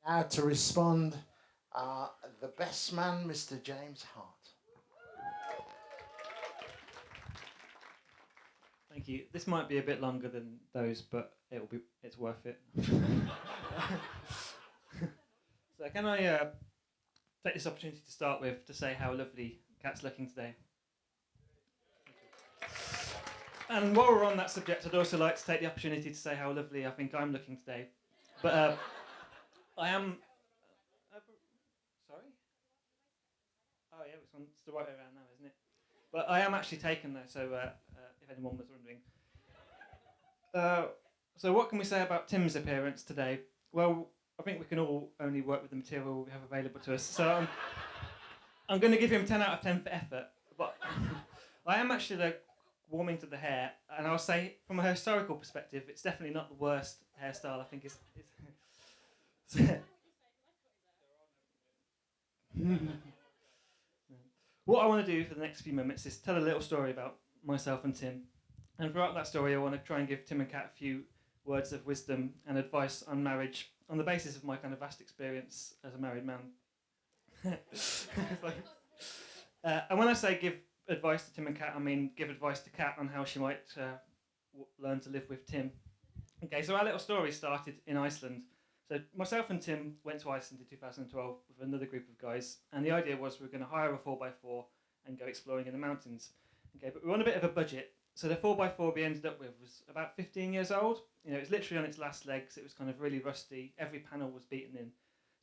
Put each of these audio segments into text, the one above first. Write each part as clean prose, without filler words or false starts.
To respond, uh, the best man, Mr. James Hart. Thank you. This might be a bit longer than those, but it's worth it. So can I take this opportunity to start with to say how lovely Kat's looking today? And while we're on that subject, I'd also like to take the opportunity to say how lovely I think I'm looking today. But I am. Sorry? Oh yeah, it's the right way around now, isn't it? But I am actually taken though, so if anyone was wondering. Uh, so what can we say about Tim's appearance today? Well, I think we can all only work with the material we have available to us. So I'm going to give him 10 out of 10 for effort. But I am actually warming to the hair, and I'll say from a historical perspective, it's definitely not the worst hairstyle. I think it's What I want to do for the next few minutes is tell a little story about myself and Tim. And throughout that story, I want to try and give Tim and Kat a few words of wisdom and advice on marriage on the basis of my kind of vast experience as a married man. And when I say give advice to Tim and Kat, I mean give advice to Kat on how she might learn to live with Tim. Okay, so our little story started in Iceland. So myself and Tim went to Iceland in 2012 with another group of guys, and the idea was we were going to hire a 4x4 and go exploring in the mountains. Okay, but we were on a bit of a budget, so the 4x4 we ended up with was about 15 years old. You know, it was literally on its last legs. It was kind of really rusty. Every panel was beaten in.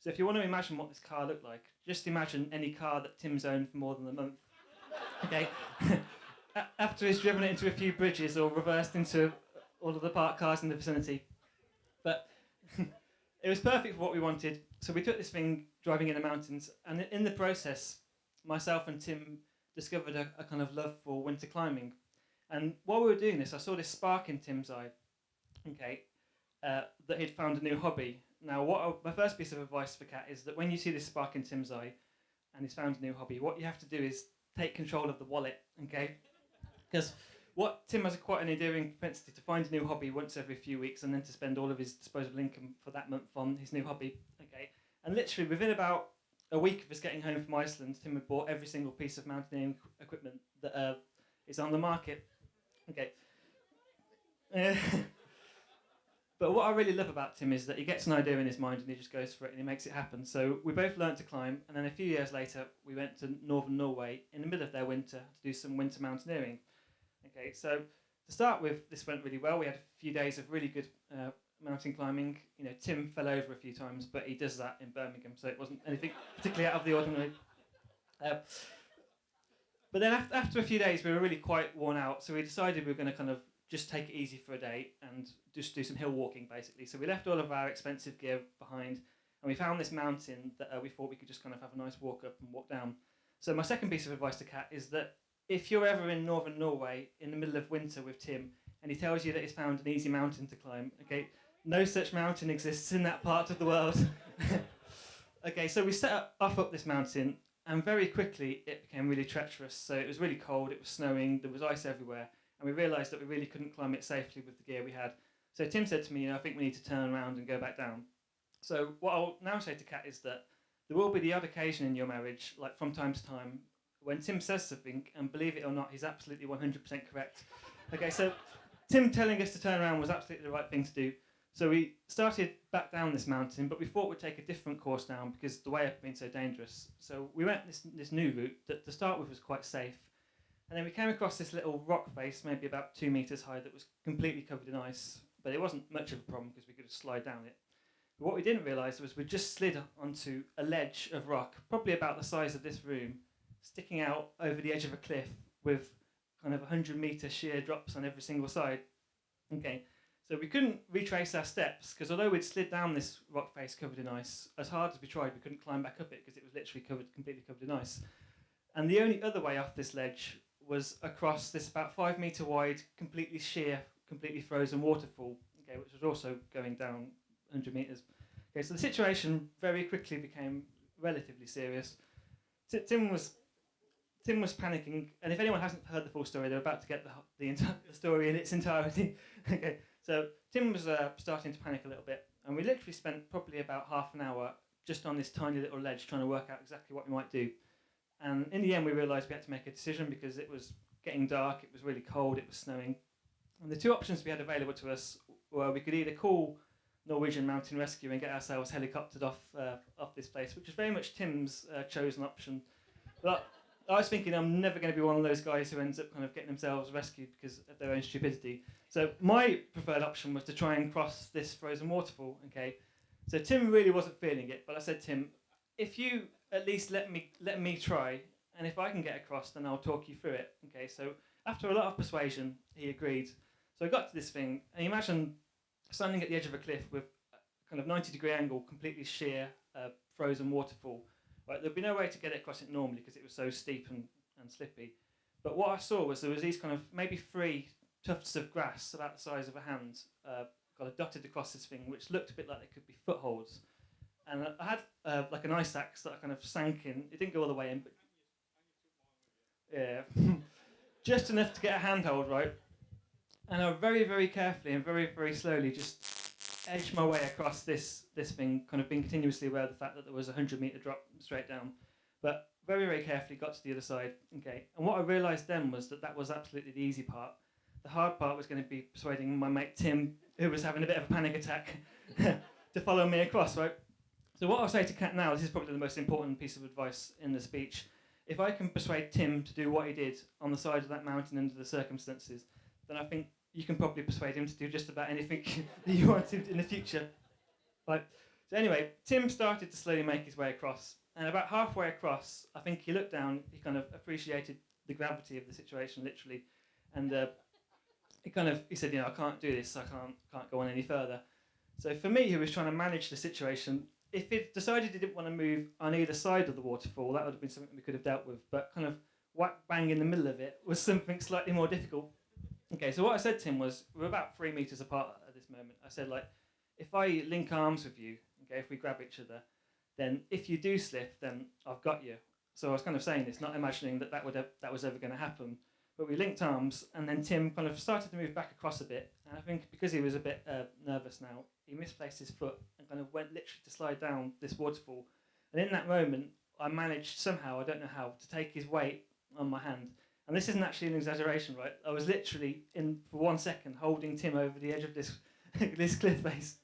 So if you want to imagine what this car looked like, just imagine any car that Tim's owned for more than a month. Okay. After he's driven it into a few bridges or reversed into all of the parked cars in the vicinity. But it was perfect for what we wanted. So we took this thing driving in the mountains, and in the process, myself and Tim discovered a kind of love for winter climbing. And while we were doing this, I saw this spark in Tim's eye, okay, that he'd found a new hobby. Now, my first piece of advice for Kat is that when you see this spark in Tim's eye and he's found a new hobby, what you have to do is take control of the wallet, okay? Because what Tim has quite an endearing propensity to find a new hobby once every few weeks and then to spend all of his disposable income for that month on his new hobby, okay? And literally within about a week of us getting home from Iceland, Tim had bought every single piece of mountaineering equipment that is on the market, okay? But what I really love about Tim is that he gets an idea in his mind and he just goes for it and he makes it happen. So we both learnt to climb, and then a few years later, we went to northern Norway in the middle of their winter to do some winter mountaineering. Okay, so to start with, this went really well. We had a few days of really good mountain climbing. You know, Tim fell over a few times, but he does that in Birmingham, so it wasn't anything particularly out of the ordinary. But then after a few days, we were really quite worn out, so we decided we were going to kind of just take it easy for a day and just do some hill walking, basically. So we left all of our expensive gear behind, and we found this mountain that we thought we could just kind of have a nice walk up and walk down. So my second piece of advice to Kat is that if you're ever in northern Norway in the middle of winter with Tim, and he tells you that he's found an easy mountain to climb, okay, no such mountain exists in that part of the world. Okay, so we set off up this mountain, and very quickly it became really treacherous. So it was really cold, it was snowing, there was ice everywhere, and we realised that we really couldn't climb it safely with the gear we had. So Tim said to me, I think we need to turn around and go back down. So what I'll now say to Kat is that there will be the odd occasion in your marriage, like from time to time, when Tim says something, and believe it or not, he's absolutely 100% correct. Okay, so Tim telling us to turn around was absolutely the right thing to do. So we started back down this mountain, but we thought we'd take a different course down because the way up had been so dangerous. So we went this new route that to start with was quite safe. And then we came across this little rock face, maybe about 2 meters high, that was completely covered in ice. But it wasn't much of a problem because we could just slide down it. But what we didn't realise was we just slid onto a ledge of rock, probably about the size of this room, sticking out over the edge of a cliff with kind of 100-meter sheer drops on every single side. Okay, so we couldn't retrace our steps because although we'd slid down this rock face covered in ice, as hard as we tried, we couldn't climb back up it because it was literally completely covered in ice. And the only other way off this ledge was across this about 5 meter wide, completely sheer, completely frozen waterfall, okay, which was also going down 100 meters. Okay, so the situation very quickly became relatively serious. Tim was panicking, and if anyone hasn't heard the full story, they're about to get the story in its entirety. Okay, so Tim was starting to panic a little bit, And we literally spent probably about half an hour just on this tiny little ledge trying to work out exactly what we might do. And in the end, we realised we had to make a decision because it was getting dark, it was really cold, it was snowing. And the two options we had available to us were we could either call Norwegian Mountain Rescue and get ourselves helicoptered off this place, which is very much Tim's chosen option. But I was thinking I'm never going to be one of those guys who ends up kind of getting themselves rescued because of their own stupidity. So my preferred option was to try and cross this frozen waterfall. Okay, so Tim really wasn't feeling it, but I said, Tim, if you at least let me try, and if I can get across, then I'll talk you through it. Okay, so after a lot of persuasion, he agreed. So I got to this thing, and you imagine standing at the edge of a cliff with a kind of 90-degree angle, completely sheer, frozen waterfall. Right, there'd be no way to get across it normally because it was so steep and slippy. But what I saw was there was these kind of maybe 3 tufts of grass about the size of a hand, kind of dotted across this thing, which looked a bit like they could be footholds. And I had like an ice axe that I kind of sank in. It didn't go all the way in, but yeah, just enough to get a handhold, right? And I very, very carefully and very, very slowly just edged my way across this thing, kind of being continuously aware of the fact that there was a 100-metre drop straight down. But very, very carefully got to the other side. Okay. And what I realised then was that was absolutely the easy part. The hard part was going to be persuading my mate Tim, who was having a bit of a panic attack, to follow me across, right? So what I'll say to Kat now, this is probably the most important piece of advice in the speech. If I can persuade Tim to do what he did on the side of that mountain under the circumstances, then I think you can probably persuade him to do just about anything that you want him to in the future. Right. So anyway, Tim started to slowly make his way across, and about halfway across, I think he looked down, he kind of appreciated the gravity of the situation, literally, and he said, I can't do this, I can't go on any further. So for me, who was trying to manage the situation, if it decided he didn't want to move on either side of the waterfall, that would have been something we could have dealt with, but kind of whack bang in the middle of it was something slightly more difficult. Okay, so what I said to him was, we're about 3 meters apart at this moment. I said, if I link arms with you, okay, if we grab each other, then if you do slip, then I've got you. So I was kind of saying this, not imagining that was ever going to happen. But we linked arms, and then Tim kind of started to move back across a bit. And I think because he was a bit nervous now, he misplaced his foot and kind of went literally to slide down this waterfall. And in that moment, I managed somehow, I don't know how, to take his weight on my hand. And this isn't actually an exaggeration, right? I was literally, for 1 second, holding Tim over the edge of this this cliff face.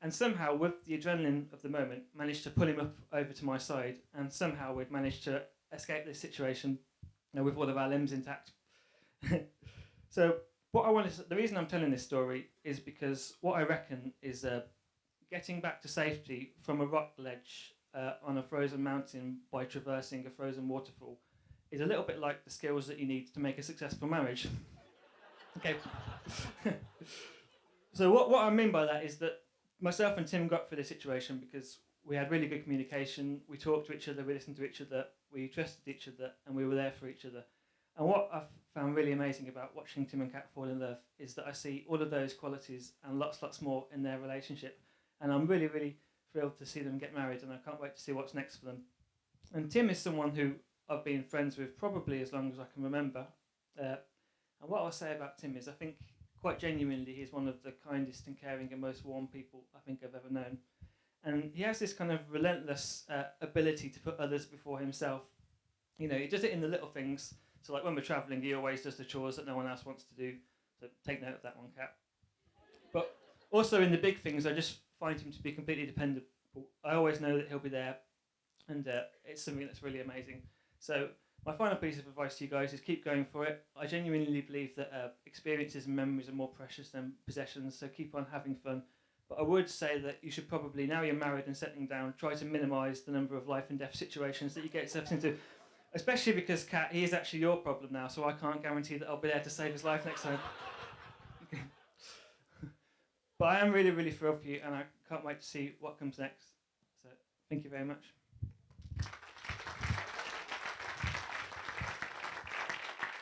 And somehow, with the adrenaline of the moment, managed to pull him up over to my side. And somehow we'd managed to escape this situation with all of our limbs intact. So the reason I'm telling this story is because what I reckon is getting back to safety from a rock ledge on a frozen mountain by traversing a frozen waterfall is a little bit like the skills that you need to make a successful marriage. Okay. So what I mean by that is that myself and Tim got through this situation because we had really good communication, we talked to each other, we listened to each other, we trusted each other, and we were there for each other. And what I've found really amazing about watching Tim and Kat fall in love is that I see all of those qualities and lots more in their relationship. And I'm really, really thrilled to see them get married, and I can't wait to see what's next for them. And Tim is someone who I've been friends with probably as long as I can remember. And what I'll say about Tim is I think quite genuinely he's one of the kindest and caring and most warm people I think I've ever known. And he has this kind of relentless ability to put others before himself. He does it in the little things. So like when we're travelling, he always does the chores that no one else wants to do. So take note of that one, Kat. But also in the big things, I just find him to be completely dependable. I always know that he'll be there. And it's something that's really amazing. So my final piece of advice to you guys is keep going for it. I genuinely believe that experiences and memories are more precious than possessions, so keep on having fun. But I would say that you should probably, now you're married and settling down, try to minimise the number of life and death situations that you get yourself into. Especially because, Kat, he is actually your problem now, so I can't guarantee that I'll be there to save his life next time. But I am really, really thrilled for you, and I can't wait to see what comes next. So thank you very much.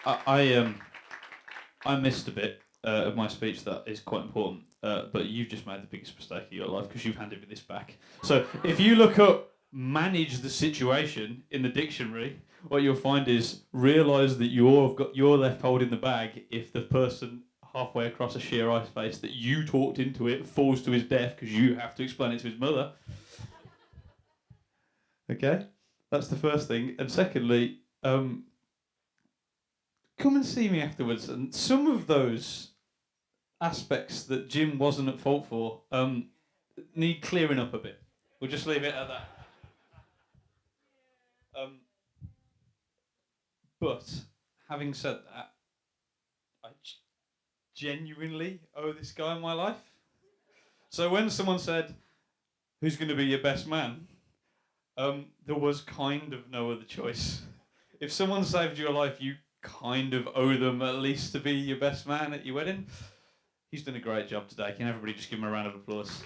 I missed a bit of my speech that is quite important, but you've just made the biggest mistake of your life because you've handed me this back. So if you look up manage the situation in the dictionary, what you'll find is realise that you're left holding the bag if the person halfway across a sheer ice face that you talked into it falls to his death because you have to explain it to his mother. Okay, that's the first thing. And secondly, come and see me afterwards. And some of those aspects that Jim wasn't at fault for need clearing up a bit. We'll just leave it at that. But having said that, I genuinely owe this guy my life. So when someone said, "Who's going to be your best man?" There was kind of no other choice. If someone saved your life, you kind of owe them at least to be your best man at your wedding. He's done a great job today. Can everybody just give him a round of applause?